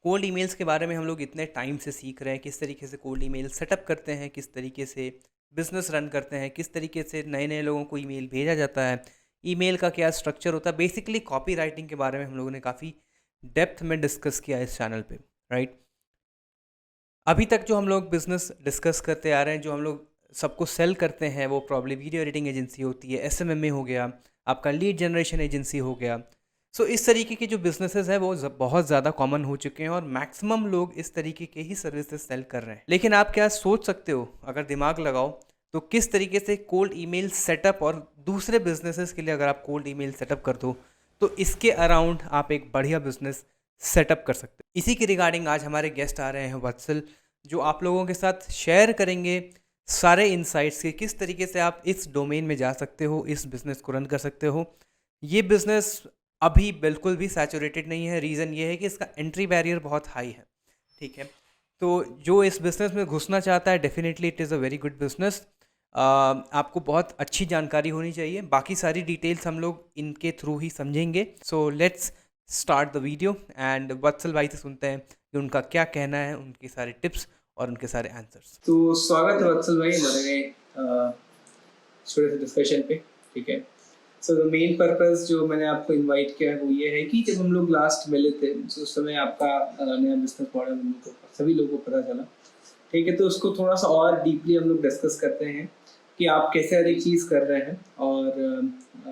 Cold emails के बारे में हम लोग इतने टाइम से सीख रहे हैं, किस तरीके से कोल्ड ईमेल सेटअप करते हैं, किस तरीके से बिजनेस रन करते हैं, किस तरीके से नए नए लोगों को ईमेल भेजा जाता है, ईमेल का क्या स्ट्रक्चर होता है। बेसिकली कॉपी राइटिंग के बारे में हम लोगों ने काफ़ी डेप्थ में डिस्कस किया इस चैनल पे, राइट। अभी तक जो हम लोग बिजनेस डिस्कस करते आ रहे हैं, जो हम लोग सबको सेल करते हैं, वो प्रॉब्ली वीडियो एडिटिंग एजेंसी होती है, एसएमएमए हो गया, आपका लीड जनरेशन एजेंसी हो गया। सो इस तरीके के जो बिजनेसेस हैं वो बहुत ज़्यादा कॉमन हो चुके हैं और मैक्सिमम लोग इस तरीके के ही सर्विसेज सेल कर रहे हैं। लेकिन आप क्या सोच सकते हो, अगर दिमाग लगाओ, तो किस तरीके से कोल्ड ईमेल सेटअप और दूसरे बिजनेसेस के लिए अगर आप कोल्ड ईमेल सेटअप कर दो तो इसके अराउंड आप एक बढ़िया बिजनेस सेटअप कर सकते हो। इसी के रिगार्डिंग आज हमारे गेस्ट आ रहे हैं वत्सल, जो आप लोगों के साथ शेयर करेंगे सारे इंसाइट्स के किस तरीके से आप इस डोमेन में जा सकते हो, इस बिज़नेस को रन कर सकते हो। ये बिज़नेस अभी बिल्कुल भी सैचुरेटेड नहीं है। रीज़न ये है कि इसका एंट्री बैरियर बहुत हाई है, ठीक है। तो जो इस बिज़नेस में घुसना चाहता है, definitely it is a very good business. आपको बहुत अच्छी जानकारी होनी चाहिए। बाकी सारी डिटेल्स हम लोग इनके थ्रू ही समझेंगे। So let's start the video and Vatsal भाई से सुनते हैं कि उनका क्या कहना है, उनके सारे टिप्स और उनके सारे आंसर्स। तो स्वागत है वत्सल भाई हमारे छोटे से डिस्कशन पे। ठीक है, सो द मेन पर्पस जो मैंने आपको इनवाइट किया है वो ये है कि जब हम लोग लास्ट मिले थे तो उस समय आपका नया बिजनेस मॉडल हम लोग को सभी लोगों को पता चला। ठीक है, तो उसको थोड़ा सा और डीपली हम लोग डिस्कस करते हैं कि आप कैसे हर एक चीज़ कर रहे हैं और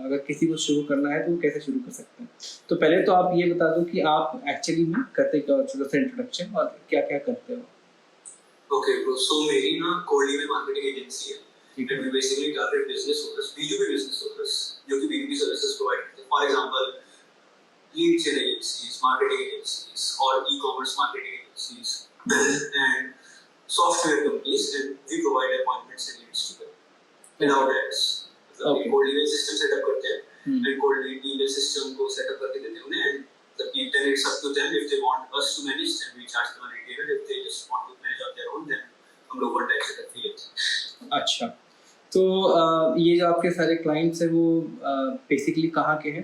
अगर किसी को शुरू करना है तो वो कैसे शुरू कर सकते हैं। तो पहले तो आप ये बता दो कि आप एक्चुअली में करते क्या हो, छोटा सा इंट्रोडक्शन और क्या क्या करते हो। Okay, bro. So मेरी ना कोल्ड ईमेल मार्केटिंग एजेंसी है। And we basically target business owners, B2B business owners, जो कि B2B services provide करते हैं. For example, lead gen agencies, marketing agencies, or e-commerce marketing agencies, and software companies, and we provide appointments and leads to them without ads. मतलब cold email system setup करते हैं, and cold email system को setup करके देते हैं उन्हें, and then it's up to them if they want us to manage them. We charge them a retainer. If they just want to manage on their own, then हम लोग 1 type से करते हैं। अच्छा, तो ये जो आपके सारे क्लाइंट्स हैं वो बेसिकली कहाँ के हैं,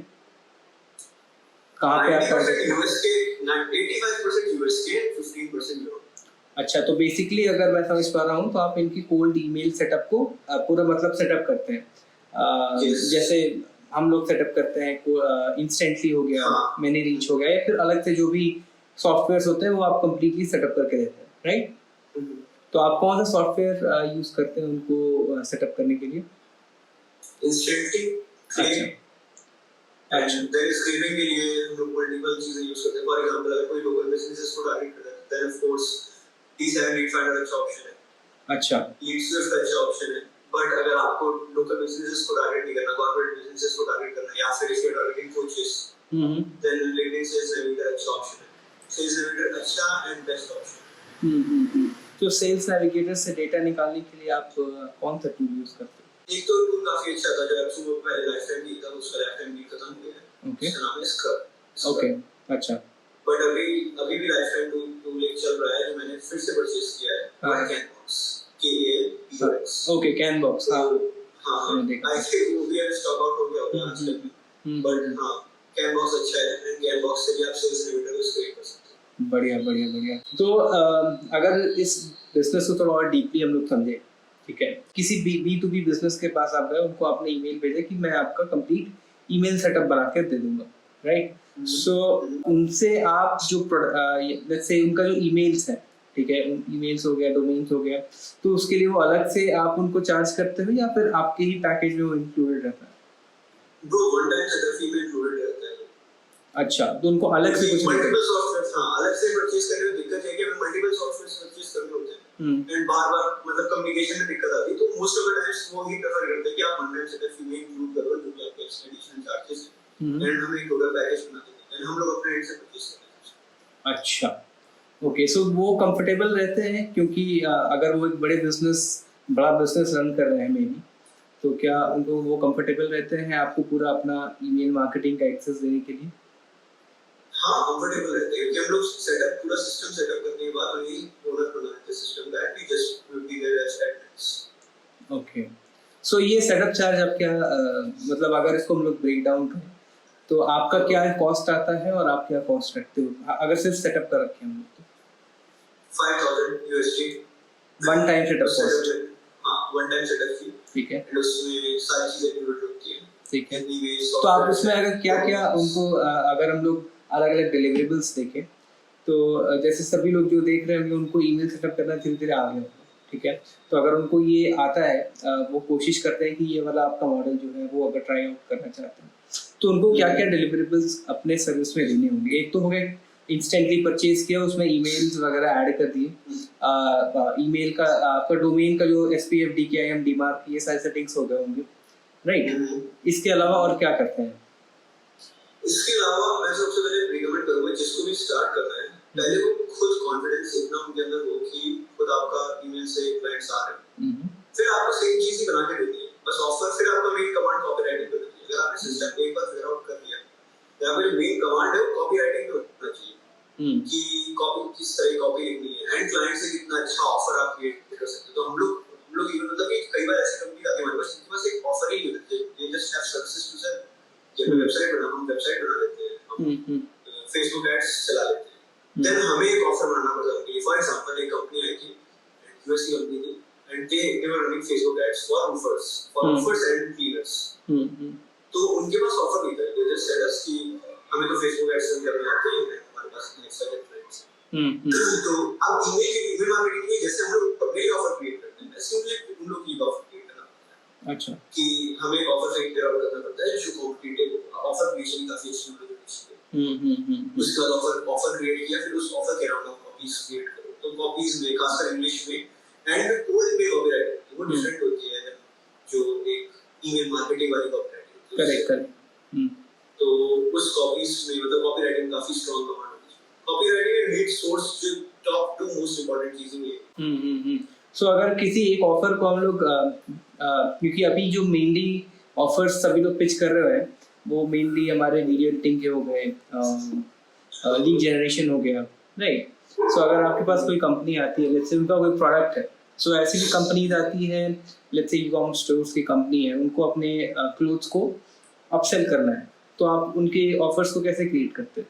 कहाँ पे आप यूएस के, 85% यूएस के, 15% यूरोप। अच्छा, तो बेसिकली अगर मैं समझ पा रहा हूँ तो आप इनकी कोल्ड ईमेल सेटअप को पूरा मतलब सेटअप करते हैं। जैसे हम लोग सेटअप करते हैं इंस्टेंटली हो गया, मैनी रीच हो गया, या फिर अलग से जो भी सॉफ्टवेयर्स होते हैं वो आप कंप्लीटली सेटअप करके देते हैं, राइट? तो आप कौन सा सॉफ्टवेयर यूज करते हैं उनको सेटअप करने के लिए? इंस्टेंटली अच्छा, देयर इज स्क्रीनिंग के लिए हम लोग मल्टीपल चीजें यूज करते हैं। फॉर एग्जांपल अगर कोई लोकल बिजनेसेस को टारगेट करता है, then of course D7 lead finder अच्छा ऑप्शन है। अच्छा, लीड स्विफ्ट अच्छा ऑप्शन है। बट अगर आपको लोकल बिजनेसेस को टारगेट नहीं करना, कॉर्पोरेट बिजनेसेस को टारगेट करना, या फिर if you are targeting coaches, then LinkedIn sales navigator अच्छा ऑप्शन है। सेल्स नेविगेटर अच्छा एंड बेस्ट ऑप्शन। तो सेल्स नेविगेटर से डेटा निकालने के लिए आप कौन सा टूल यूज करते हैं? एक तो टूल काफी अच्छा था जो आपसे पहले लाइफ टाइम दी था, उसका लाइफ टाइम भी खत्म हो गया है। ओके, उसका नाम है स्क्रब। ओके, अच्छा। बट अभी भी लाइफ टाइम टूल एक चल रहा है जो मैंने फिर से परचेज किया है, कैनबॉक्स, KANBOX। ओके, कैनबॉक्स, हां हां, आई थिंक वो भी अब स्टॉक आउट हो गया होगा आजकल, बट हां, कैनबॉक्स अच्छा है एंड कैनबॉक्स से भी आप सेल्स नेविगेटर को क्रिएट कर सकते हैं। बढ़िया बढ़िया बढ़िया। तो अगर इस बिजनेस को थोड़ा और डीपली हम लोग समझे, ठीक है, किसी B2B बिजनेस के पास आप गए, उनको आपने ईमेल भेजा कि मैं आपका कंप्लीट ईमेल सेटअप बना के दे दूंगा, राइट? सो उनसे आप जो लेट्स से उनका जो ईमेल्स है, ठीक है, ईमेल्स हो गया, डोमेन्स हो गया, तो उसके लिए वो अलग से आप उनको चार्ज करते हो या फिर आपके ही पैकेज में वो इंक्लूडेड रहता है? ब्रो, वन टाइम सेटअप फी में इंक्लूडेड रहता है। अच्छा, तो उनको अलग से कुछ मल्टीपल सॉफ्टवेयर, हां, अलग से परचेज करने में दिक्कत है कि हमें मल्टीपल सॉफ्टवेयर परचेज करने होते हैं एंड बार-बार मतलब कम्युनिकेशन में दिक्कत आती है, तो मोस्ट ऑफ द टाइम्स वो ही प्रेफर करते हैं कि आप वन टाइम सेटअप फी में इंक्लूड करो जो कि आपके एडिशनल चार्जेस हैं, एंड हमें एक टोटल पैकेज बना देते हैं, हम लोग अपने एंड से परचेज करते हैं। अच्छा, ओके, सो वो कंफर्टेबल रहते हैं क्योंकि अगर वो एक बड़ा बिजनेस रन कर रहे हैं मे बी, तो क्या उनको वो कंफर्टेबल रहते हैं आपको पूरा अपना ईमेल मार्केटिंग का एक्सेस देने के लिए? हाँ, कंफर्टेबल रहते हैं क्योंकि हम लोग सेटअप पूरा सिस्टम सेटअप करने के बाद उन्हीं ओनर बना देते हैं सिस्टम का, and we just will be there as admins. Okay, so ये सेटअप चार्ज आप क्या मतलब अगर इसको हम लोग ब्रेक डाउन करें तो आपका क्या कॉस्ट आता है और आप क्या कॉस्ट रखते हो अगर सिर्फ सेटअप कर रखे हैं तो? 5,000 USD one time setup cost. हाँ, वन टाइम सेटअप फी। ठीक है। एंड उसमें सारी चीजें इंक्लूड होती हैं। ठीक है। Anyways, तो आप उसमें अगर क्या क्या उनको अगर हम लोग अलग अलग डिलीवरेबल्स देखें तो जैसे सभी लोग जो देख रहे होंगे उनको ईमेल सेटअप करना धीरे धीरे आ गया होगा, ठीक है। तो अगर उनको ये आता है वो कोशिश करते हैं कि ये वाला आपका मॉडल जो है वो अगर ट्राई आउट करना चाहते हैं तो उनको क्या क्या डिलीवरेबल्स अपने सर्विस में देने होंगे। एक तो हो गया इंस्टेंटली परचेज किया, उसमें ईमेल्स वगैरह ऐड कर दिए, ईमेल का आपका डोमेन का जो SPF DKIM DMARC ये सारे सेटिंग्स हो गए होंगे, राइट। इसके अलावा और क्या करते हैं? इसके अलावा मैं सबसे पहले रिकमेंड करूंगा जिसको भी स्टार्ट करना है पहले वो खुद कॉन्फिडेंस इतना उनके अंदर हो कि खुद आपका ईमेल से क्लाइंट्स आ रहे हैं, फिर आपको सेम चीज ही बना के देनी है बस ऑफर। फिर आपका मेन कमांड कॉपीराइटिंग पे होती है। अगर आपने सिस्टम एक बार फिगर आउट कर लिया या फिर मेन कमांड है वो कॉपीराइटिंग पे होना चाहिए कि कॉपी किस तरह कॉपी लिखनी है एंड क्लाइंट से कितना अच्छा ऑफर आप क्रिएट कर सकते हो। तो हम लोग इवन मतलब कि कई बार ऐसी कंपनी आती है हमारे पास इनके पास एक ऑफर ही नहीं होता, they just have services to sell. जब वेबसाइट बना लेते हैं, हम फेसबुक एड्स चला लेते हैं, देन हमें एक ऑफर बनाना पड़ता है। फॉर एग्जांपल एक कंपनी आई थी, यूएस की कंपनी थी and they were running Facebook ads for offers and cleaners. तो उनके पास ऑफर नहीं था, दे जस्ट सेड अस कि हमें तो फेसबुक एड्स करने आते हैं, हमारे पास नेक्स्ट क्लाइंट्स। तो अब ईमेल मार्केटिंग में जैसे हम लोग अपने ऑफर क्रिएट करते हैं सिंपली उन लोग की ऑफर क्रिएट करना। अच्छा, कि हमें ऑफर से क्लियर आउट करना पड़ता है जो कॉम्पिटिटिव ऑफर क्रिएशन काफी अच्छी होनी चाहिए। उसके बाद ऑफर क्रिएट किया, फिर उस ऑफर के अराउंड कॉपीज क्रिएट करो। तो कॉपीज में खासकर इंग्लिश में एंड कोड में कॉपीराइटिंग वो डिफरेंट होती है जो एक ईमेल मार्केटिंग वाली कॉपीराइटिंग। करेक्ट। तो उस कॉपीज में मतलब कॉपीराइटिंग काफी स्ट्रांग कमांड होती है। कॉपीराइटिंग एंड लीड सोर्स जो टॉप टू मोस्ट इंपॉर्टेंट चीजें ये। सो अगर किसी एक ऑफर को हम लोग क्योंकि अभी जो मेनली ऑफर्स सभी लोग पिच कर रहे हैं वो मेनली हमारे वीडियो एडिटिंग के हो गए, लीड जनरेशन हो गया, राइट। सो अगर आपके पास कोई कंपनी आती है, लेट्स से उनका कोई प्रोडक्ट है, सो ऐसी भी कंपनीज आती है, लेट्स से ई-कॉमर्स स्टोर्स की कंपनी है, उनको अपने क्लोथ्स को अपसेल करना है, तो आप उनके ऑफर्स को कैसे क्रिएट करते हैं?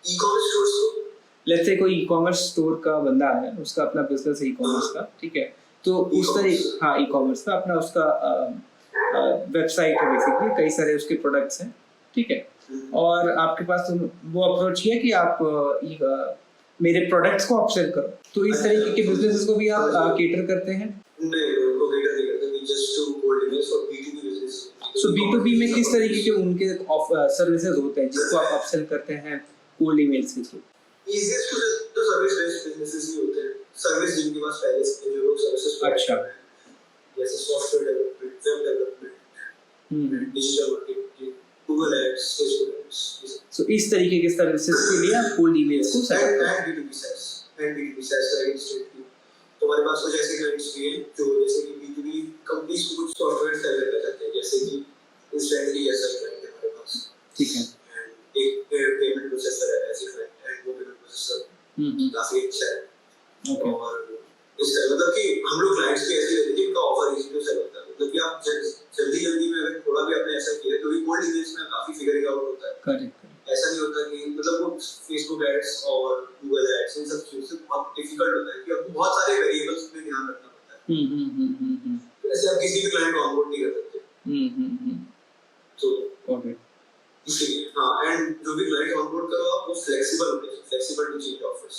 ई-कॉमर्स स्टोर्स को लेट्स से कोई ई-कॉमर्स स्टोर का बंदा है, उसका अपना बिजनेस है ई-कॉमर्स का, ठीक है। तो उस तरह हाँ ई-कॉमर्स का अपना उसका वेबसाइट है, बेसिकली कई सारे उसके प्रोडक्ट्स हैं, ठीक है। और आपके पास वो अप्रोच किया कि आप मेरे प्रोडक्ट्स को अपसेल करो, तो इस तरीके के बिजनेसेस को भी आप केटर करते हैं? नहीं, उनको केटर नहीं करते, जस्ट टू कोल्ड बिजनेस और B2B बिजनेस। सो B2B में किस तरीके के उनके सर्विसेज होते हैं जिसको आप अपसेल करते हैं कोल्ड ईमेल्स के through? Easiest to service based businesses ही होते हैं, सर्विस जिनके पास पहले से जो लोग सर्विसेज। अच्छा, जैसे software development, web development, digital marketing, Google ads, Facebook ads. So इस तरीके के सर्विसेज के लिए आप कोल्ड ईमेल्स को सेट करते हैं। B2B SaaS का इंस्टेंटली तो हमारे पास कुछ ऐसे क्लाइंट्स भी हैं जो जैसे कि B2B कंपनीज को कुछ सॉफ्टवेयर सेल करना चाहते हैं, जैसे कि इंस्टेंटली ऐसा क्लाइंट है हमारे पास, ठीक है। एक पेमेंट प्रोसेसर है ऐसे क्लाइंट, एंड वो पेमेंट प्रोसेसर काफी अच्छा है। और इस तरह मतलब कि हम लोग क्लाइंट्स के ऐसे लेते हैं जिनका ऑफर इजी टू सेल होता है, मतलब कि आप जल्दी में अगर थोड़ा भी आपने ऐसा किया तो ये कोल्ड ईमेल्स में काफी फिगरिंग आउट होता है। करेक्ट। ऐसा नहीं होता कि मतलब वो फेसबुक एड्स और गूगल एड्स इन सब चीजों से बहुत डिफिकल्ट होता है कि आपको बहुत सारे वेरिएबल्स पे ध्यान रखना पड़ता है। ऐसे आप किसी भी क्लाइंट को ऑनबोर्ड नहीं कर सकते। तो ओके, इसलिए हाँ, एंड जो भी क्लाइंट ऑनबोर्ड करो आप वो फ्लेक्सिबल होने चाहिए, फ्लेक्सिबल टू चेंज ऑफर्स।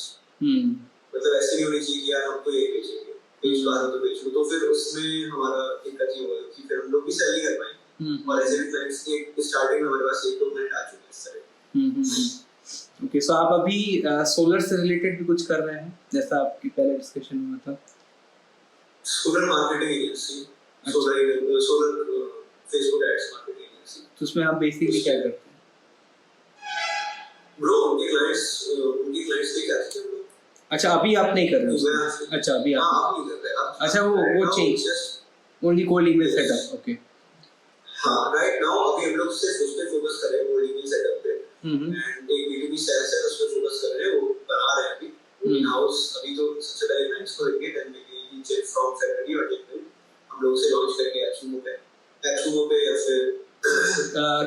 मतलब ऐसे नहीं होनी चाहिए कि यार हमको ये बेचेंगे, बेच पा रहे हो तो बेच लो, तो फिर उसमें हमारा दिक्कत ये होगा कि फिर हम लोग भी सेल नहीं कर पाएंगे। और ऐसे भी क्लाइंट्स के स्टार्टिंग में हमारे पास एक दो क्लाइंट आ चुके हैं इस तरह। ओके, सो आप अभी सोलर से रिलेटेड भी कुछ कर रहे हैं जैसा आपकी पहले डिस्कशन में था? Solar marketing agency, solar Facebook ads marketing agency. तो उसमें आप बेसिकली क्या करते हैं? ब्रो उनके क्लाइंट्स के क्या थे? अच्छा, अभी आप नहीं कर रहे हो? अच्छा, अभी आप नहीं कर रहे। अच्छा, वो change only cold email setup. Okay, हाँ, राइट नाउ अभी हम लोग सिर्फ उस पे फोकस कर रहे हैं, कोल्ड ईमेल सेटअप पे, एंड एक B2B SaaS है उस पे फोकस कर रहे हैं, वो बना रहे हैं अभी इन हाउस। अभी तो सबसे पहले क्लाइंट्स को देंगे, देन वी चेक फ्रॉम फरवरी और जनवरी हम लोग से लॉन्च करेंगे एप्सुमो पे या फिर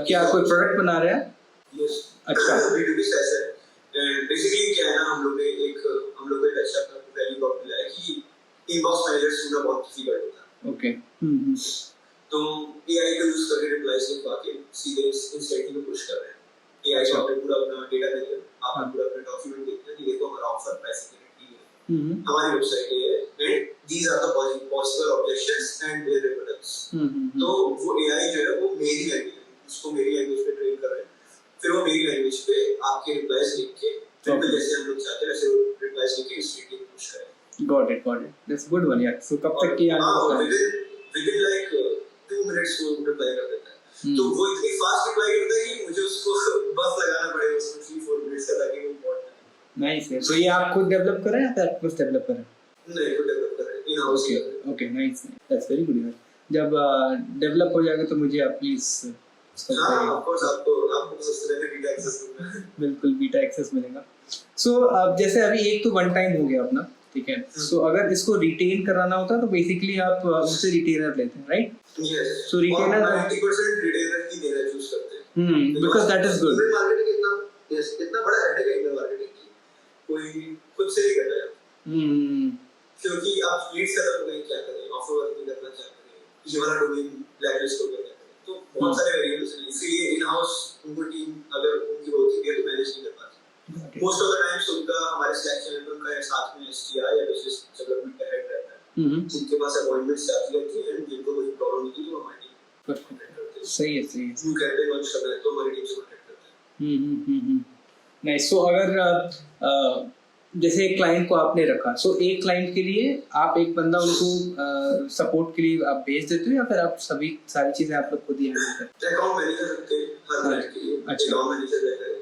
क्या कोई प्रोडक्ट बना रहे हैं? यस, अच्छा। B2B SaaS है एंड बेसिकली क्या है ना, हम लोग एक अच्छा वैल्यू प्रॉप मिला है कि इनबॉक्स मैनेजर्स ढूंढना बहुत डिफिकल्ट होता है। ओके। तो एआई का यूज करके रिप्लाईज लिखवा के सीधे इंस्टेंटली में पुश कर रहे हैं। एआई को आपने पूरा अपना डेटा दे दिया, आपने पूरा अपना डॉक्यूमेंट दे दिया कि देखो हमारा ऑफर प्राइस गारंटी है, हमारी वेबसाइट है and these are the possible objections and their rebuttals. तो वो एआई जो है वो मेरी लैंग्वेज, उसको मेरी लैंग्वेज पे ट्रेन कर रहे हैं, फिर वो मेरी लैंग्वेज पे आपके रिप्लाईज लिख के बिल्कुल जैसे हम लोग चाहते हैं वैसे रिप्लाईज लिख के इंस्टेंटली पुश करें। Got it. That's good one, yeah. So कब तक की within like 2 minutes वो रिप्लाई कर देता है। तो वो इतनी फास्ट रिप्लाई करता है कि मुझे उसको बस लगाना पड़ेगा उसको 3-4 मिनट्स का ताकि वो बहुत नाइस है। सो ये आप खुद डेवलप कर रहे हैं या फिर आप कुछ डेवलप कर रहे हैं? नहीं, खुद डेवलप कर रहे हैं in house. Okay, nice, that's very good यार। जब डेवलप हो जाएगा तो मुझे आप प्लीज ऑफ कोर्स आपको सस्ते में बीटा एक्सेस मिलना है। बिल्कुल बीटा एक्सेस मिलेगा। सो अब जैसे अभी एक तो वन टाइम हो गया अपना, ठीक है। सो अगर इसको रिटेन कराना होता है तो बेसिकली आप उनसे रिटेनर लेते हैं, राइट? यस। सो रिटेनर 90% रिटेनर ही देना चूज करते हैं। Because that is good. Marketing इतना बड़ा हेडेक है ईमेल मार्केटिंग की, कोई खुद से ही कर रहा है। क्योंकि आप लीड सेटअप करें क्या करें, ऑफर वर्क करना क्या करें, किसी वाला डोमेन ब्लैकलिस्ट हो गया, तो बहुत सारे वेरिएबल्स हैं। इसलिए इन हाउस उनको टीम अगर उनकी होती है तो मैनेज नहीं कर पाती। मोस्ट ऑफ द टाइम्स उनका हमारे स्लैक चैनल पे उनका साथ में एसटीआर या बिजनेस डेवलपमेंट का हेड रहता है, जिनके पास अपॉइंटमेंट्स आती रहती है एंड जिनको कोई प्रॉब्लम होती है तो हमारी टीम सही है। यू कैंपेन लॉन्च कर रहे हैं तो हमारी टीम से कांटेक्ट करते हैं। नाइस। सो अगर जैसे एक क्लाइंट को आपने रखा, सो एक क्लाइंट के लिए आप एक बंदा उनको सपोर्ट के लिए आप भेज देते हो या फिर आप सारी चीजें आप लोग खुद ही हैंडल करते हैं? अकाउंट मैनेजर रखते हैं हर क्लाइंट के लिए। अच्छा। अकाउंट मैनेजर रहता है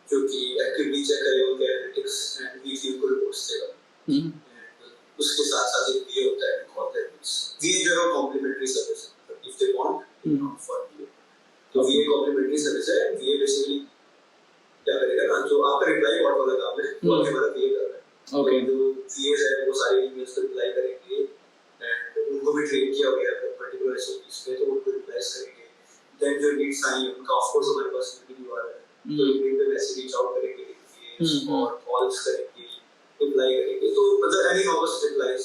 जो कि एक्टिवली चेक करेगा उनके एनालिटिक्स एंड वीकली उनको रिपोर्ट्स देगा। उसके साथ साथ एक वीए होता है कॉर्पोरेट्स। वीए जो है कॉम्प्लीमेंट्री सर्विस है, इफ दे वांट फॉर वीए। तो वीए कॉम्प्लीमेंट्री सर्विस है। वीए बेसिकली क्या करेगा ना, जो आपका रिप्लाई बॉट वाला काम है वो हमारा वीए कर रहा है। ओके। जो वीएस है वो सारे ईमेल्स को रिप्लाई करेंगे एंड उनको भी ट्रेन किया गया है पर्टिकुलर एसओपीज पे, तो उनको रिप्लाईज करेंगे। देन जो लीड्स आई उनका ऑफ कोर्स हमारे पास वीडियो आ रहा है, तो ईमेल पे मैसेज रीच आउट करेंगे और कॉल्स करेंगे, रिप्लाई करेंगे। तो मतलब एनी ऑफर्स रिप्लाईज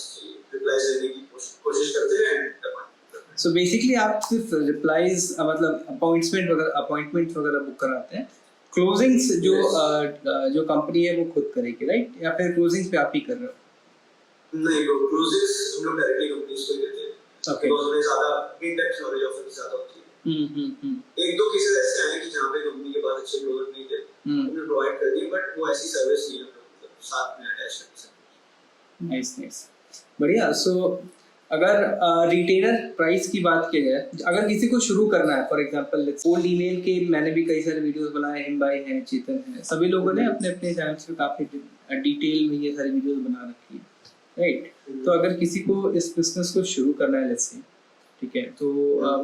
देने की कोशिश करते हैं एंड सो बेसिकली आप सिर्फ रिप्लाईज मतलब अपॉइंटमेंट वगैरह बुक कराते हैं। क्लोजिंग्स जो कंपनी है वो खुद करेगी, राइट? या फिर क्लोजिंग्स पे आप ही कर रहे हो? नहीं, क्लोजिंग्स हम लोग डायरेक्टली कंपनीज को देते हैं। ओके। तो हमें ज्यादा in depth knowledge of it ज्यादा होती है। एक दो केसेस ऐसे हैं कि जहां पे कंपनी के पास अच्छे क्लोजर नहीं थे, उन्हें प्रोवाइड कर दिए, बट वो ऐसी सर्विस नहीं है मतलब साथ में अटैच कर सकते। नाइस, बढ़िया। सो अगर रिटेलर प्राइस की बात की जाए, अगर किसी को शुरू करना है, फॉर एग्जांपल कोल्ड ईमेल के मैंने भी कई सारे वीडियोस बनाए, हिमबाई है, चेतन है, सभी लोगों ने अपने अपने चैनल्स पे काफी डिटेल में ये सारी वीडियोस बना रखी है, राइट? तो अगर किसी को इस बिजनेस को शुरू करना है, लेट्स से, ठीक है, तो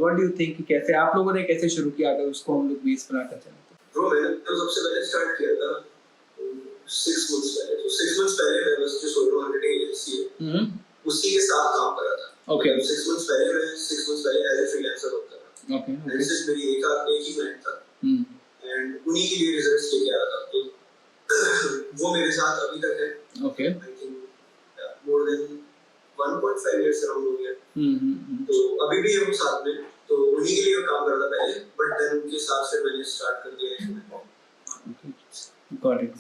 व्हाट डू यू थिंक, कैसे आप लोगों ने कैसे शुरू किया अगर उसको हम लोग बेस बनाकर चलते? ब्रो मैंने तो सबसे पहले स्टार्ट किया था 6 months पहले। तो 6 months पहले मैं बस जो सोलो मार्केटिंग एजेंसी है उसी के साथ काम कर रहा था। ओके। 6 months पहले एज ए फ्रीलांसर होता था। ओके। एंड सिर्फ मेरी एक ही क्लाइंट था एंड उन्हीं के लिए रिजल्ट्स लेके आ रहा था। तो वो मेरे साथ अभी तक है। Okay. I think more than 1.5 years around हो गया। तो अभी भी हम साथ में, तो उन्हीं के लिए काम कर रहा था पहले, बट देन उनके साथ फिर मैंने स्टार्ट कर दिया। Got it.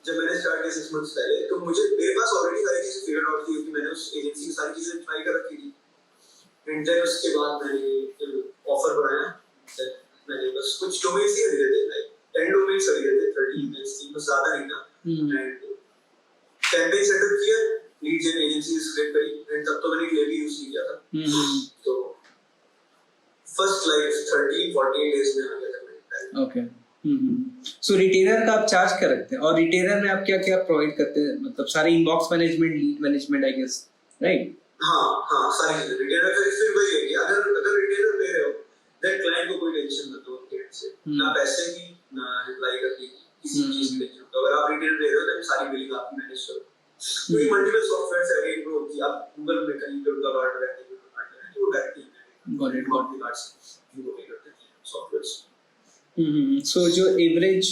जब मैंने स्टार्ट किया 6 months पहले, तो मेरे पास ऑलरेडी सारी चीजें फिगर आउट थी क्योंकि मैंने उस एजेंसी की सारी चीजें ट्राई कर रखी थी। एंड देन उसके बाद मैंने ऑफर बनाया। मैंने बस कुछ डोमेन्स ही खरीदे थे, लाइक 10 डोमेन्स खरीदे थे, 30 ईमेल्स थी, बस ज्यादा नहीं था। एंड कैंपेन सेटअप किया, लीड जेन एजेंसी स्क्रिप्ट करी, एंड तब तो मैंने क्लेवी यूज नहीं किया था। तो फर्स्ट लाइक 30-48 डेज में आ गया था। ओके। सो रिटेलर का आप चार्ज कर रखते हैं, और रिटेलर में आप क्या क्या प्रोवाइड करते हैं? मतलब सारे inbox management, lead management, I guess, right? हाँ सारी चीजें रिटेलर का। फिर वही है कि अगर रिटेलर ले रहे हो देन क्लाइंट को कोई टेंशन मत दो उनके से, ना पैसे की ना रिप्लाई करने की, किसी चीज की टेंशन। तो अगर आप रिटेलर ले रहे हो तो सारी बिलिंग आप मैनेज करो। क्योंकि मल्टीपल सॉफ्टवेयर्स है, अगेन ब्रो, कि आप गूगल में कहीं पे उनका कार्ड रहता है तो directly got it cards you को पे करते हैं सॉफ्टवेयर्स। सो जो एवरेज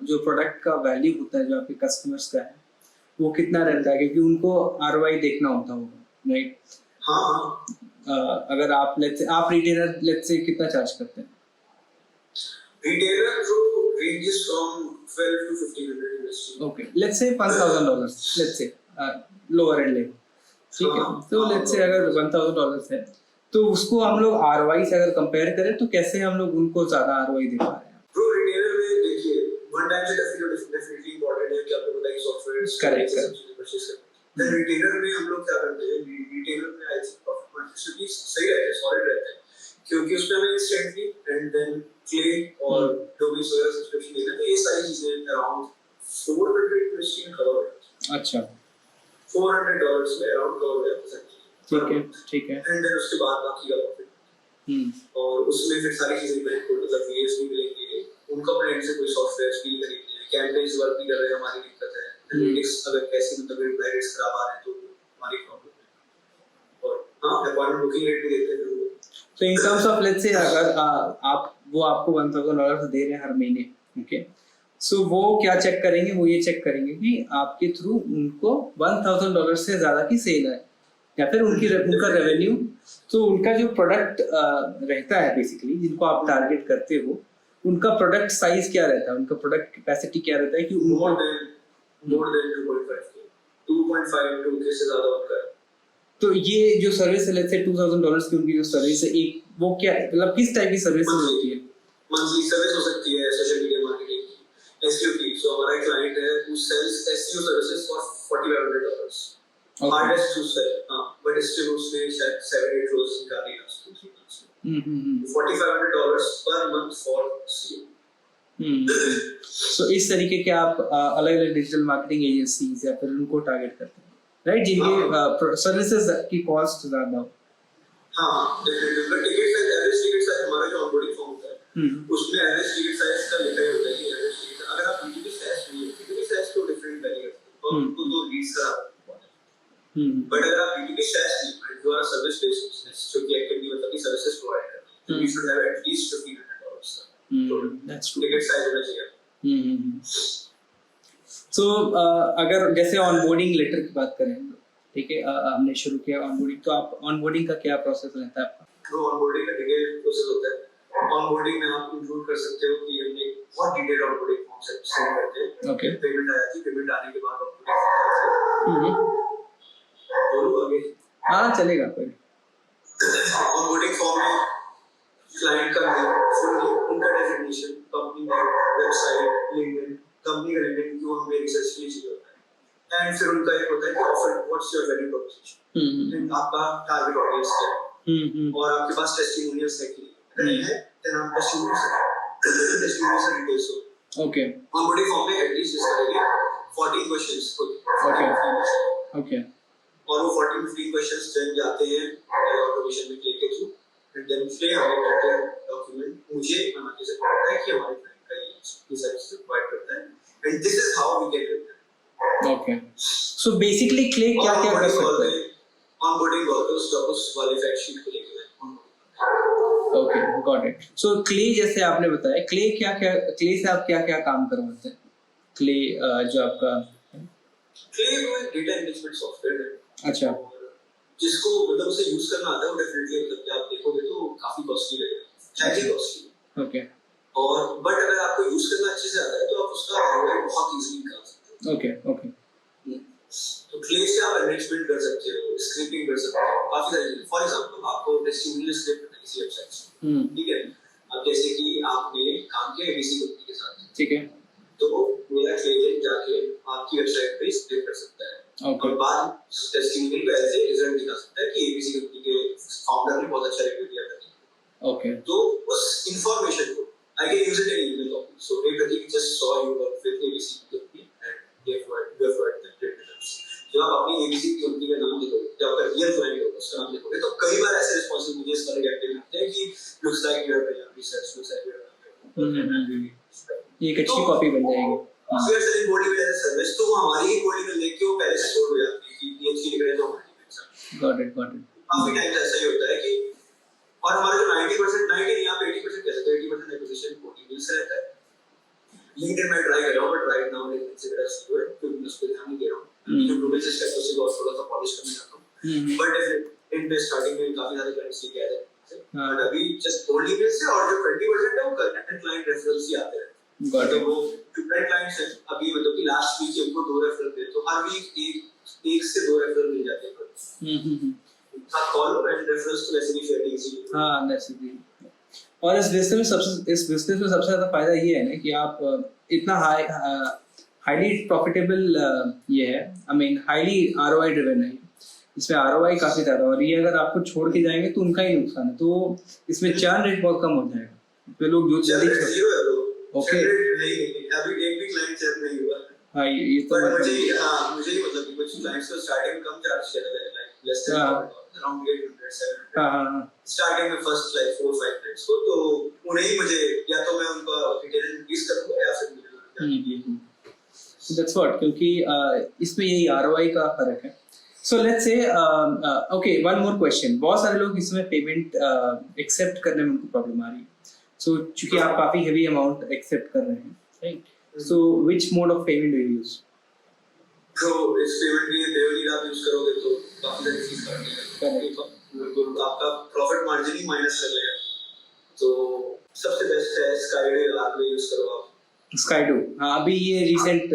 जो प्रोडक्ट का वैल्यू होता है जो आपके कस्टमर्स का है वो कितना रहता है, क्योंकि उनको आरओआई देखना होता होगा, राइट? हाँ अगर आप आप रिटेलर लेट्स से कितना चार्ज करते हैं? रिटेलर जो ranges from 12 to 1500 USD. Okay, let's say $1,000, let's say lower and level, ठीक है? तो लेट्स से अगर $1,000 है तो उसको हम लोग आरओआई से अगर कंपेयर करें तो कैसे हम लोग उनको ज्यादा आरओआई दे पा रहे हैं? Bro, retailer में देखिए one time से definitely important है कि आपको पता है कि सॉफ्टवेयर Correct. परचेज करते हैं। then retailer में हम लोग क्या करते हैं, retailer में आई थिंक प्रॉफिट मार्जिन सही रहते हैं, सॉलिड रहते हैं, क्योंकि उसमें हमें इंस्टेंटली एंड देन क्ले और डोमेन वगैरह सब्सक्रिप्शन देना है, तो ये सारी चीजें अराउंड 400 USD में कवर है। अच्छा, $400 में अराउंड कवर है, ठीक है। एंड देन उसके बाद बाकी का प्रॉफिट और उसमें फिर सारी चीजें मतलब वीएस भी मिलेंगे, उनका ब्रांड से कोई सॉफ्टवेयर भी खरीदने हैं, कैंपेन्स वर्क भी कर रहे हैं, हमारी दिक्कत है, एनालिटिक्स अगर कैसे मतलब रिप्लाई रेट्स खराब आ रहे हैं तो हमारी प्रॉब्लम है, और हाँ अपॉइंटमेंट बुकिंग रेट भी देते हैं। तो in terms of let's say अगर आप वो आपको $1,000 दे रहे हैं हर महीने, ओके, सो वो क्या चेक करेंगे? वो ये चेक करेंगे कि आपके थ्रू उनको $1,000 से ज्यादा की सेल है या फिर उनका रेवेन्यू, तो उनका जो प्रोडक्ट रहता है बेसिकली जिनको आप टारगेट करते हो, उनका प्रोडक्ट साइज क्या रहता है, उनका प्रोडक्ट कैपेसिटी क्या रहता है कि उनको मोर देन 2.5 टू के से ज्यादा होता है। तो ये जो सर्विस है लेट्स से $2,000 की उनकी जो सर्विस है, एक वो क्या है, मतलब किस टाइप की सर्विस होती है? मंथली सर्विस हो सकती है सोशल मीडिया मार्केटिंग की, एसईओ की। सो हमारा एक क्लाइंट है who sells SEO services for $4,500, hardest to sell, हां, बट स्टिल उसने शायद 7-8 क्लोज निकाली लास्ट 2-3 मंथ्स में। $4,500 पर मंथ फॉर एसईओ। सो इस तरीके के आप अलग-अलग डिजिटल मार्केटिंग एजेंसीज या फिर उनको टारगेट करते हैं, राइट? जिनके सर्विसेज की कॉस्ट ज्यादा हो। हाँ definitely, but ticket size, average ticket size हमारा जो ऑनबोर्डिंग फॉर्म होता है उसमें एवरेज टिकट साइज का लिखा ही होता है कि एवरेज टिकट, अगर आप B2B SaaS नहीं है, B2B SaaS तो डिफरेंट वैरी करते हैं और उनको तो लीड्स का बट अगर आप B2B SaaS नहीं, you are service based business जो कि एक्टिवली मतलब कि सर्विसेज प्रोवाइड करते हैं, यू शुड हैव एटलीस्ट $1,500 तो दैट्स ट्रू। टिकट साइज होना चाहिए। सो अगर जैसे ऑनबोर्डिंग लेटर की बात करें, ठीक है, हमने शुरू किया ऑनबोर्डिंग, तो आप ऑनबोर्डिंग का क्या प्रोसेस रहता है आपका? तो ऑनबोर्डिंग का डिटेल प्रोसेस होता है। ऑनबोर्डिंग में आप इंक्लूड कर सकते हो कि हमने बहुत डिटेल ऑनबोर्डिंग फॉर्म सेंड करते हैं। ओके, पेमेंट आ जाती है, पेमेंट आने के बाद ऑनबोर्डिंग बोलो आगे। हाँ चलेगा कोई। ऑनबोर्डिंग फॉर्म में क्लाइंट का नेम, फुल नेम, उनका designation, company name, website, LinkedIn, company का लिंक्डइन जो हमें रिसर्च के लिए चाहिए होता है, एंड फिर उनका एक होता है कि offer what's your value proposition, and आपका टारगेट ऑडियंस क्या है और आपके पास टेस्टिमोनियल्स है कि नहीं है, देन आप टेस्टिमोनियल्स डिटेल्स हो। ओके, ऑनबोर्डिंग फॉर्म में एटलीस्ट इस करेंगे 40 क्वेश्चंस ओके, और वो 40-50 क्वेश्चंस देन जाते हैं ऑटोमेशन में क्लिक के थ्रू, एंड देन फिर हमें डिटेल डॉक्यूमेंट मुझे बना के सकता है कि हमारे क्लाइंट का ये सर्विस प्रोवाइड करता है, and this is how we get it. Okay, so basically Clay क्या क्या कर सकता है? ऑनबोर्डिंग वर्कर्स उस वाले फैक्ट शीट को लेके okay, got it. So clay जैसे आपने बताया, क्ले से आप क्या क्या काम करवाते हैं? क्ले जो आपका क्ले वो एक डेटा एनरिचमेंट सॉफ्टवेयर है, अच्छा, जिसको मतलब उसे यूज करना आता है, वो डेफिनेटली मतलब कि आप देखोगे तो काफी कॉस्टली लगेगा, हाईली कॉस्टली। ओके, और बट अगर आपको यूज करना अच्छे से आता है तो आप उसका आरओआई बहुत इजीली निकाल सकते हो। ओके, ओके, तो क्ले से आप एनरिचमेंट कर सकते हो, स्क्रिप्टिंग कर सकते हो, काफी सारी चीजें। फॉर एग्जांपल आपको टेस्टिमोनियल स्क्रिप्ट करना है किसी वेबसाइट से, ठीक है, अब जैसे कि आपने काम किया एबीसी कंपनी के साथ, ठीक है, तो मेरा क्लेम जाके आपकी वेबसाइट पे स्क्रिप्ट कर सकता है और बाद टेस्टिमोनियल पे ऐसे रिजल्ट दिखा सकता है कि एबीसी कंपनी के फाउंडर ने बहुत अच्छा रिव्यू दिया था। ओके, तो उस इंफॉर्मेशन को I can use it in email topic, so hey Prateek just saw you work with ABC company and you have the results. जब आप अपनी एबीसी कंपनी का नाम देखोगे, जब आपका रियल क्लाइंट होगा उसका नाम देखोगे, तो कई बार ऐसे रिस्पॉन्सेस मुझे इस तरह के आते हैं कि looks like you have done research, looks like you have ये एक अच्छी कॉपी बन जाएगी। फिर से बॉडी में ऐसा सर्विस तो हमारी ही बॉडी में देख के वो पहले से सोल्ड हो जाती है कि ये अच्छी लिख रहे हैं तो हमारी वेबसाइट। Got it. काफी टाइम ऐसा ही होता है कि और हमारा जो 90% 90 नहीं आप 80% कह सकते हो, 80% एक्विजिशन LinkedIn में ट्राई कर रहा हूँ, बट राइट नाउ LinkedIn से मेरा शुरू है क्योंकि मैं उस पर ध्यान नहीं दे रहा हूँ, जो ग्लोबल से स्टेप उसे और थोड़ा सा पॉलिश करना चाहता हूँ। बट इन स्टार्टिंग में काफी सारे क्लाइंट्स लेके आए थे, बट अभी जस्ट कोल्ड ईमेल से, और जो 20% है वो करंट क्लाइंट रेफरल्स ही आते हैं। तो वो जो करंट क्लाइंट्स हैं अभी, मतलब कि लास्ट वीक उनको 2 रेफरल थे, तो हर वीक एक से 2 रेफरल मिल जाते हैं। आप कॉल एंड रेफरल्स तो वैसे भी फेयरली इजी। हाँ नेसेसरी। और इस बिजनेस में सबसे ज्यादा फायदा ये है ना कि आप इतना हाईली प्रॉफिटेबल ये है, I mean highly ROI driven है, इसमें आरओआई काफी ज्यादा, और ये अगर आपको छोड़ के जाएंगे तो उनका ही नुकसान है, तो इसमें चर्न रेट बहुत कम हो जाएगा, तो लोग जो जल्दी ओके अभी एक भी क्लाइंट चर्न नहीं हुआ। हाँ ये तो मुझे ही मतलब कि कुछ क्लाइंट्स को स्टार्टिंग में कम चार्ज किया था, like less than around 800-700 starting में फर्स्ट लाइक 4-5 क्लाइंट्स को, तो उन्हें ही मुझे या तो मैं उनका रिटेल इंक्रीज करूंगा या फिर मुझे दैट्स व्हाट, क्योंकि इसमें यही आरओआई का फर्क है। So let's say okay, one more question, बहुत सारे लोग इसमें पेमेंट एक्सेप्ट करने में उनको प्रॉब्लम आ रही है, सो चूंकि आप काफी हेवी अमाउंट एक्सेप्ट कर रहे हैं, right, so which mode of payment do you use? तो इस पेमेंट के लिए पेयोली आप यूज करोगे तो काफी सारी चीज करनी है, तो आपका प्रॉफिट मार्जिन ही माइनस कर लेगा, तो सबसे बेस्ट है स्काईडो, आप में यूज करो आप स्काईडो। हाँ अभी ये रिसेंट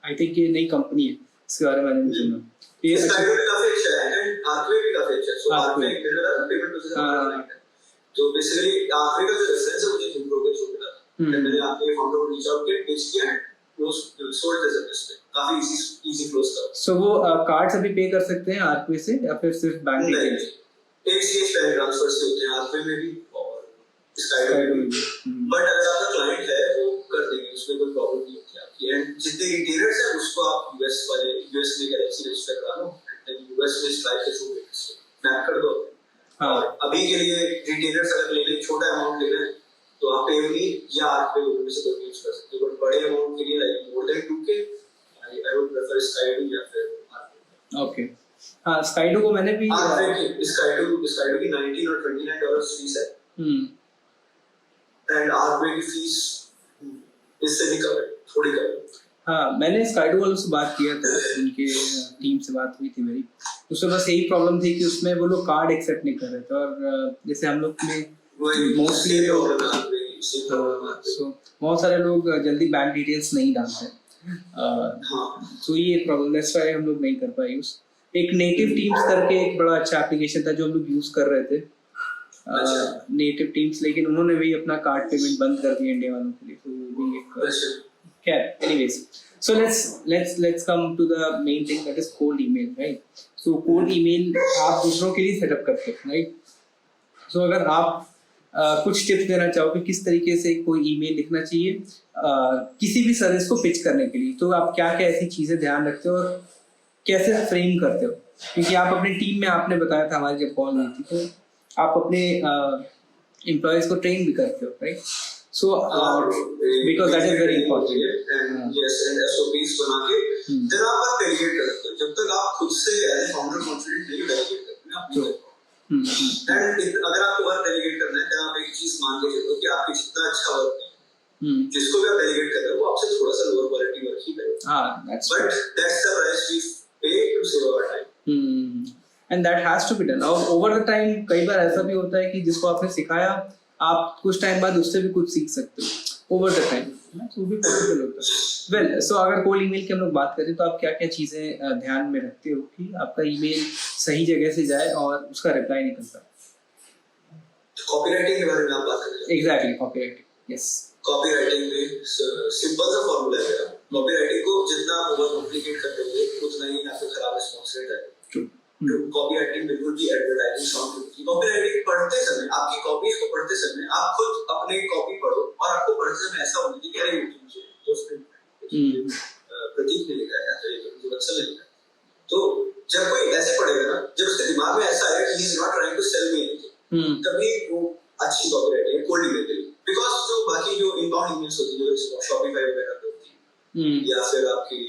आई थिंक ये नई कंपनी है, इसके बारे में मैंने सुना, ये स्काईडो भी काफी अच्छा है एंड आर्कवे भी काफी अच्छा है। सो आर्कवे एक मिनट है पेमेंट प्रोसेस, तो बेसिकली आर्कवे का जो रेफरेंस है मुझे हिंद ब्रोकर थ्रू मिला, मैंने आर्कवे फाउंडर को रीच आउट किया, पिच किया, वो सोल्ड द सर्विस पे काफी इजी फ्लोस था। सो वो कार्ड से भी पे कर सकते हैं आर्कवे से या फिर सिर्फ bank details? ACH bank transfer से होते हैं आर्कवे में भी और स्काईडो में भी, बट अगर आपका क्लाइंट है वो कर देंगे, उसमें कोई प्रॉब्लम नहीं होती आपकी। एंड जितने रिटेलर्स हैं उसको आप यूएस में LLC रजिस्टर करा लो, एंड यूएस में स्ट्राइप के थ्रू मैप कर दो। और अभी के लिए रिटेलर्स अगर लेने छोटा अमाउंट ले रहे हैं तो आप पेयोली या आर्कवे में से कोई यूज कर सकते हो, बट बड़े अमाउंट के लिए like more than 2K I would prefer Skydo या फिर आर्कवे। ओके, हाँ स्काईडो को मैंने भी स्काईडो की $19 और $29 फीस है, एंड आर्कवे की फीस इससे भी कम है, थोड़ी कम है। हाँ मैंने स्काईडो वालों से बात किया था, उनके टीम से बात हुई थी मेरी, उसमें बस यही प्रॉब्लम थी कि उसमें वो लोग कार्ड एक्सेप्ट नहीं कर रहे थे, और जैसे हम लोग में मोस्टली बहुत सारे लोग जल्दी बैंक डिटेल्स नहीं डालते, तो ये प्रॉब्लम, दैट्स व्हाई हम लोग नहीं कर पाए यूज। एक नेटिव टीम्स करके एक बड़ा अच्छा एप्लीकेशन था जो हम लोग यूज कर रहे थे, नेटिव टीम्स, लेकिन उन्होंने भी अपना कार्ड पेमेंट बंद कर दिया इंडिया वालों के लिए, तो वो भी एक खैर anyways. So let's come to the main thing, that is cold email, right? So cold email आप दूसरों के लिए सेटअप करते हैं, right? So अगर आप कुछ टिप्स देना चाहो कि किस तरीके से कोई ईमेल लिखना चाहिए किसी भी सर्विस को पिच करने के लिए, तो आप क्या क्या ऐसी चीजें ध्यान रखते हो और कैसे फ्रेम करते हो? क्योंकि आप अपनी टीम में, आपने बताया था हमारी जब कॉल हुई थी, तो आप अपने एम्प्लॉयज को ट्रेन भी करते हो, right? So because that is very important, and yes, and SOPs बना के then आप डेलीगेट कर सकते हो, जब तक आप खुद से एज ए फाउंडर कॉन्फिडेंट नहीं डेलीगेट करते हैं आप नहीं कर। एंड अगर आपको वर्क डेलीगेट करना है तो आप एक चीज मान के चलो कि आपके जितना अच्छा वर्क है जिसको भी आप डेलीगेट कर रहे हो वो आपसे थोड़ा सा लोअर क्वालिटी वर्क ही करेगा, but that's the price we pay to save our time, and that has to be done. और ओवर द टाइम कई बार ऐसा भी होता है कि जिसको आपने सिखाया आप कुछ टाइम बाद उससे भी कुछ सीख सकते हो ओवर द टाइम, तो भी पॉसिबल होता है। वेल, सो अगर कोल्ड ईमेल की हम लोग बात करें तो आप क्या क्या चीजें ध्यान में रखते हो कि आपका ईमेल सही जगह से जाए और उसका रिप्लाई निकलता है? कॉपीराइटिंग के बारे में आप बात कर रहे हैं? Exactly, copywriting, yes. कॉपीराइटिंग में सिंपल सा फॉर्मूला है, कॉपीराइटिंग को जितना ओवर कॉम्प्लिकेट करते हो उतना ही आपको खराब रिस्पांस रेट आएगा। कॉपीराइटिंग बिल्कुल भी एडवर्टाइजिंग साउंड होती है। कॉपीराइटिंग पढ़ते समय, आपकी कॉपीज को पढ़ते समय आप खुद अपने कॉपी पढ़ो और आपको पढ़ते समय ऐसा होना चाहिए कि अरे मुझे दोस्त ने प्रतीक ने लिखा है तो ये तो मुझे अच्छा लगेगा। तो जब कोई ऐसे पढ़ेगा ना, जब उसके दिमाग में ऐसा आएगा कि he is not trying to sell me anything, तभी वो अच्छी कॉपीराइटिंग है कोल्ड ईमेल के लिए। बिकॉज़ जो बाकी जो इनबाउंड ईमेल्स होती है जो शॉपिफाई वगैरह पे होती है या फिर आपकी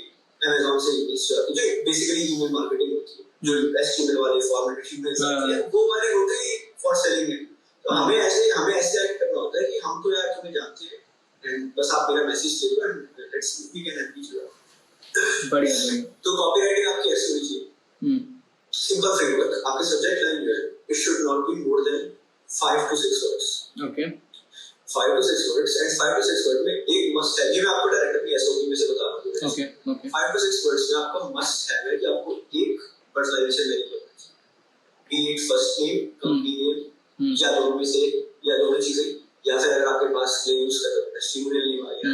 Amazon से ईमेल्स जो बेसिकली ईमेल मार्केटिंग होती है, जो एचटीएमएल वाले फॉर्मेटेड ईमेल्स होती है वो वाले होते हैं फॉर सेलिंग है। तो हमें ऐसे एक्ट करना होता है कि हम तो यार तुम्हें जानते हैं एंड बस आप मेरा मैसेज दे दो and let's see we can help each other. बढ़िया बढ़िया। तो कॉपीराइटिंग आपकी ऐसी होनी चाहिए, सिंपल फ्रेमवर्क, आपके सब्जेक्ट लाइन जो है it should not be more than 5 to 6 words। Okay 5 to 6 words एंड 5 to 6 words में एक मस्ट है, ये मैं आपको डायरेक्ट अपनी एसओपी में से बता रहा हूं। ओके ओके 5 to 6 words में आपका मस्ट है कि आपको एक पर्सनलाइजेशन लेनी है, B it first name, company name, या दोनों में से, या दोनों चीजें, या फिर अगर आपके पास क्लेम यूज कर रहे हैं टेस्टिमोनियल नेम आ गया।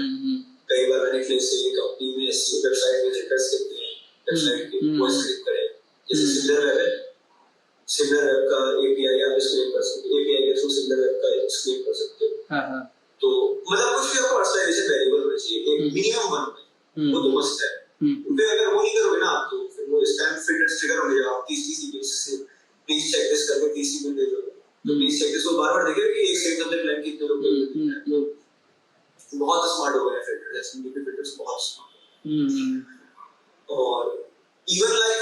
कई बार मैंने क्लेम से कंपनी में एसईओ वेबसाइट में रिकर्स करते हैं, वेबसाइट की वॉइस क्लिक करें, जैसे सिमिलर वेब है, सिमिलर वेब का एपीआई आप एक्सप्लेन कर सकते हो, एपीआई के थ्रू सिमिलर वेब का एक्सप्लेन कर सकते हो। हां तो मतलब कुछ भी आपको पर्सनलाइजेशन वेरिएबल होना चाहिए, एक मिनिमम वन, वो तो मस्ट है। फिर अगर वो नहीं करोगे ना आप, तो फिर वो स्पैम फिल्टर्स ट्रिगर होंगे, आप 30 सीक्वेंस से प्लीज चेक दिस करके 30 सीक्वेंस दे दो, तो प्लीज चेक दिस को बार-बार देखें कि एक सेम सब्जेक्ट लाइन कितने लोग हैं। बहुत स्मार्ट हो गए हैं फिल्टर्स, एसएमडी फिल्टर्स बहुत स्मार्ट। और even like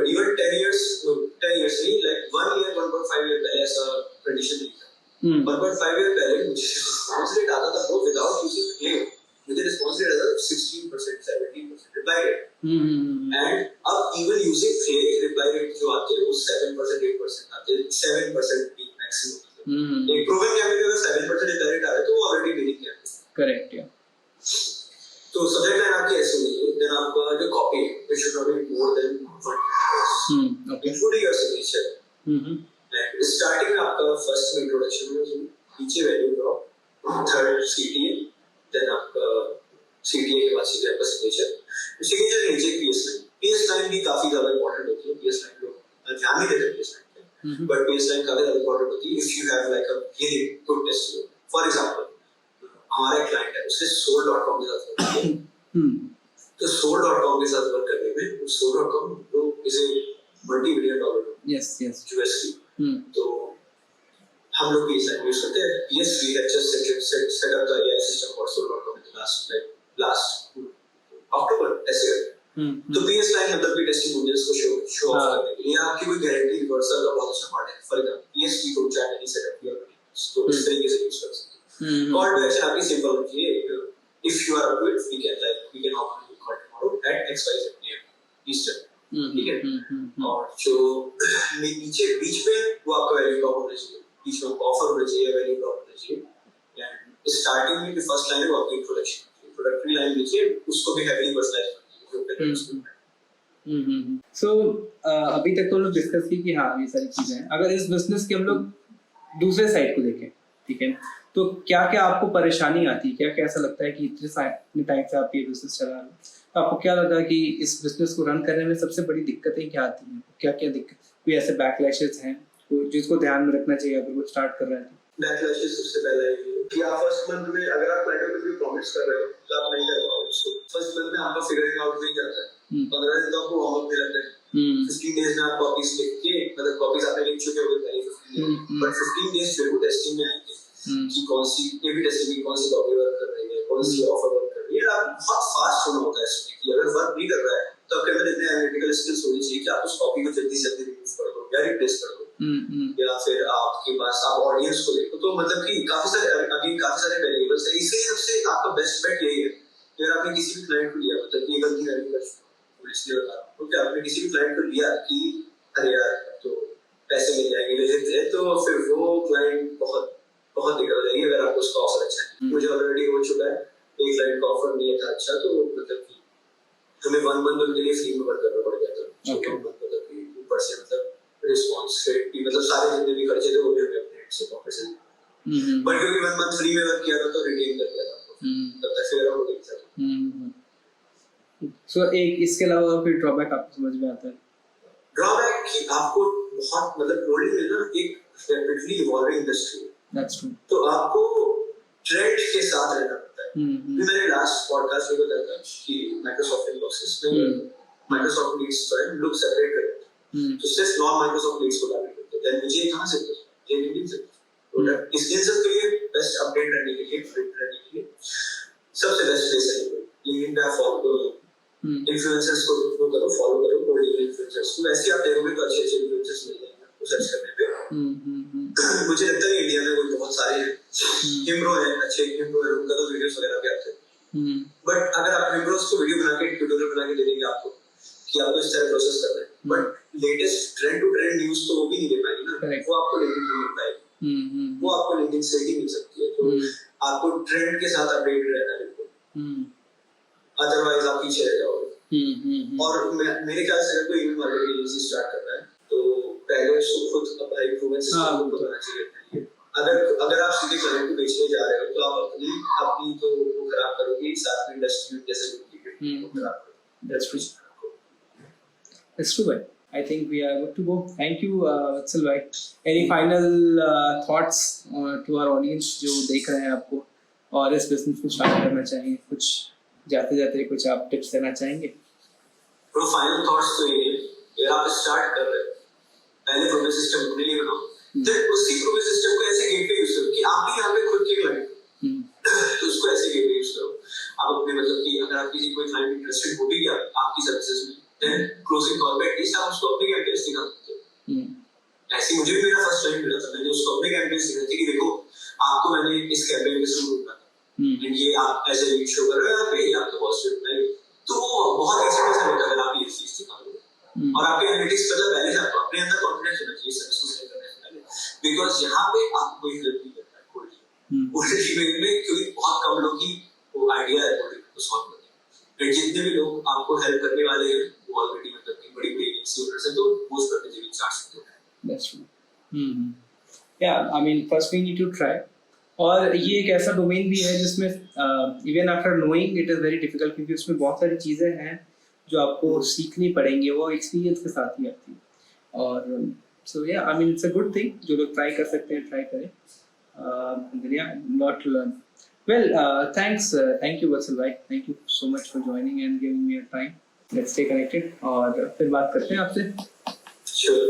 even 10 years नहीं, like 1 year 1.5 year पहले ऐसा कंडीशन नहीं था। 1.5 year पहले मुझे रिस्पांस रेट आता था वो विदाउट यूजिंग क्लेम, मुझे रिस्पांस रेट आता था 16% 17% रिप्लाई रेट, एंड अब even using claim reply rate जो आते हैं वो 7% 8% आते हैं, 7% भी मैक्सिमम। एक प्रूवन कैंडिडेट अगर 7% रिप्लाई रेट आ रहा है तो वो ऑलरेडी विनिंग है। करेक्ट या। तो सब्जेक्ट लाइन आपकी ऐसे होनी है, देन आपका जो copy it should not be more than 1 words, including your signature. And starting में आपका फर्स्ट में इंट्रोडक्शन में नीचे value drop, third CTA, then आपका सीटीए के बाद सीधे आपका सिग्नेचर, सिग्नेचर नीचे पीएस लाइन भी काफी ज्यादा इंपॉर्टेंट होती है। पीएस लाइन लोग ध्यान नहीं देते पीएस लाइन पे, बट पीएस लाइन काफी ज्यादा इंपॉर्टेंट होती है if you have like a really good testing. For example हमारा क्लाइंट है, उसने soul.com के साथ वर्क किया, तो soul.com के साथ वर्क करने में soul.com तो इसे $multi-billion यस USD, तो हम लोग भी इसे यूज करते हैं। yes we have just set up the AI system for soul.com in the last October ऐसे। तो PS लाइन मतलब भी टेस्टिमोनियल्स को शो ऑफ करने के लिए आपकी कोई गारंटी रिवर्सल का बहुत अच्छा पार्ट है। फॉर एग्जांपल PS की कोई चैनल नहीं सेटअप किया, तो इस तरीके से यूज कर सकते हैं। कॉल टू एक्शन आपकी सिंपल होती है, if you are up to it we can offer you call tomorrow at XYZ PM eastern, ठीक है। और जो नीचे बीच में वो आपका वैल्यू ड्रॉप होना चाहिए, बीच में ऑफर होना चाहिए, वैल्यू ड्रॉप होना चाहिए। एंड स्टार्टिंग में जो फर्स्ट लाइन है वो आपकी इंट्रोडक्टरी लाइन नीचे, उसको भी हेवीली पर्सनलाइज करनी है। सो अभी तक तो लोग डिस्कस की कि हाँ ये सारी चीजें हैं। अगर इस बिजनेस के हम लोग दूसरे साइड को देखें, ठीक है, तो क्या क्या आपको परेशानी आती है, क्या क्या ऐसा लगता है कि इतने टाइम से आप ये बिजनेस चला रहे हैं, तो आपको क्या लगता है कि इस बिजनेस को रन करने में सबसे बड़ी दिक्कतें क्या आती हैं, क्या क्या दिक्कत, कोई ऐसे बैकलैशेस हैं जिसको ध्यान में रखना चाहिए अगर वो स्टार्ट कर रहे हैं? बैकलैशेस सबसे पहला है कि आप फर्स्ट मंथ में अगर आप क्लाइंट को कोई प्रॉमिस कर रहे हो तो आप नहीं कर पाओगे उसको। फर्स्ट मंथ में आपका फिगरिंग आउट नहीं जाता है, 15 दिन तो आपको वार्म अप मिलता है, 15 डेज में आप कॉपीज लिख के, मतलब कॉपीज आपने लिख चुके हो पहले 15 दिन, बट 15 डेज जो है वो टेस्टिंग में आएंगे कि कौन सी ये भी टेस्टिंग में कौन सी कॉपी वर्क कर रही है, कौन सी ऑफर वर्क कर रही है। आप बहुत फास्ट होना होता है इसमें कि अगर वर्क नहीं कर रहा है तो आपके अंदर इतने एनालिटिकल स्किल्स होनी चाहिए कि आप उस कॉपी को जल्दी से जल्दी रिमूव कर दो या रिप्लेस कर दो, या फिर आपके पास आप ऑडियंस को देखो। तो मतलब कि काफी सारे वेरिएबल्स है, इसलिए सबसे आपका बेस्ट बेट यही है कि अगर आपने किसी भी क्लाइंट को लिया, मतलब ये गलती नहीं कर सकते इसलिए बता रहा हूं कि आपने किसी भी क्लाइंट को लिया कि अरे यार तो पैसे मिल जाएंगे, तो फिर वो क्लाइंट बहुत दिक्कत हो जाएगी अगर आपको उसका ऑफर अच्छा है। मुझे ऑलरेडी हो चुका है, एक क्लाइंट का ऑफर नहीं था अच्छा, तो मतलब कि हमें 1 मंथ उनके लिए फ्री में वर्क करना पड़ गया था। मतलब कि ऊपर से मतलब रिस्पांस रेट भी, मतलब सारे जितने भी खर्चे थे वो भी हमें अपने से पॉकेट से, बट क्योंकि 1 मंथ फ्री में वर्क किया था तो रिटेन कर लिया था, तब तक फिर हो गई था। सो एक इसके अलावा फिर ड्रॉबैक आपको समझ में आता है? ड्रॉबैक कि आपको बहुत मतलब कोडिंग में ना एक रैपिडली इवॉल्विंग इंडस्ट्री है। That's true. तो आपको ट्रेंड के साथ रहना पड़ता है। मैंने लास्ट पॉडकास्ट में बताया था कि माइक्रोसॉफ्ट इनबॉक्सेस में माइक्रोसॉफ्ट लीड्स जो है लोग सेपरेट करते हैं, तो सिर्फ नॉन माइक्रोसॉफ्ट लीड्स को टारगेट करते हैं। देन मुझे कहां से ये लिंक्डइन से, तो इसके सब के लिए बेस्ट अपडेट करने के लिए, फिट करने के लिए सबसे बेस्ट प्लेस है लिंक्डइन पे। फॉलो करो इन्फ्लुएंसर्स को, फॉलो करो कोडिंग इन्फ्लुएंसर्स को, वैसे आप देखोगे तो अच्छे इन्फ्लुएंसर्स मिल जाएंगे आपको सर्च करने पे। मुझे लगता है इंडिया में कोई बहुत सारे हैं, हिम्ब्रो है, अच्छे हिम्ब्रो है, उनका तो वीडियोस वगैरह भी आते हैं। बट अगर आप हिम्ब्रोस को वीडियो बना के ट्यूटोरियल बना के दे देंगे आपको कि आपको इस तरह प्रोसेस करना है, but latest trend to trend news तो वो भी नहीं दे पाएगी ना, वो आपको लिंक्डइन पे मिल पाएगी, वो आपको लिंक्डइन से ही मिल सकती है। तो आपको ट्रेंड के साथ अपडेट रहना है बिल्कुल, अदरवाइज आप पीछे रह जाओगे। और मेरे ख्याल से अगर कोई ईमेल मार्केटिंग एजेंसी स्टार्ट कर रहा है तो पहले उसको खुद अपना इम्प्रूवमेंट सिस्टम को बनाना चाहिए। अगर आप सीधे क्लाइंट को बेचने जा रहे हो तो आप अपनी तो वो खराब करोगे, साथ में इंडस्ट्री में जैसे वो खराब करोगे। That's true, That's true, bhai. I think we are good to go. Thank you, Vatsal bhai. Any final thoughts to our audience जो देख रहे हैं आपको और इस बिजनेस को स्टार्ट करना चाहेंगे? कुछ जाते जाते कुछ आप टिप्स देना चाहेंगे? Bro, final thoughts तो ये अगर आप स्टार्ट कर रहे हो पहले प्रोफेस सिस्टम अपने लिए बनाओ, फिर उसी प्रोफेस सिस्टम को ऐसे गेटवे यूज करो कि आप भी यहाँ पे खुद के क्लाइंट तो उसको ऐसे गेटवे यूज करो। आप अपने मतलब कि अगर आप किसी कोई क्लाइंट इंटरेस्टेड हो भी गया आपकी सर्विसेज में, देन क्लोजिंग कॉल पे एटलीस्ट आप उसको अपने कैंपेन्स दिखा सकते हो। ऐसे मुझे भी मेरा फर्स्ट टाइम मिला था, मैंने उसको अपने कैंपेन्स दिखाए थे कि देखो आपको मैंने इस कैंपेन के थ्रू ढूंढा था, ये आप ऐसे लीड शो कर रहे हो, आप ये आपका पॉजिटिव है, तो वो बहुत इजी मेथड होता है अगर आप ये चीज दिखा दो। और आपके एनालिटिक्स मतलब पहले से आपको अपने अंदर कॉन्फिडेंस होना चाहिए सर्विस को सेल करने से पहले, बिकॉज़ यहाँ पे आपको कोई हेल्प नहीं करता है कोल्ड ईमेल में, क्योंकि बहुत कम लोग ही वो आइडिया है कोल्ड को सॉल्व करने का। फिर जितने भी लोग आपको हेल्प करने वाले हैं वो ऑलरेडी मतलब कि बड़ी बड़ी एजेंसी ओनर्स हैं, तो पोस्ट करने के लिए चार्ज करते हैं। That's true. Yeah, I mean first we need to try. और ये एक ऐसा डोमेन भी है जिसमें even after knowing it is very difficult, क्योंकि उसमें बहुत सारी चीज़ें हैं जो आपको सीखनी पड़ेंगी, वो एक्सपीरियंस के साथ ही आती है। और सो या I mean it's a good thing, जो लोग ट्राई कर सकते हैं ट्राई करें, not learn. Well thank you Vatsal भाई, thank you so much for joining and giving me your time. Let's stay connected और फिर बात करते हैं आपसे। Sure.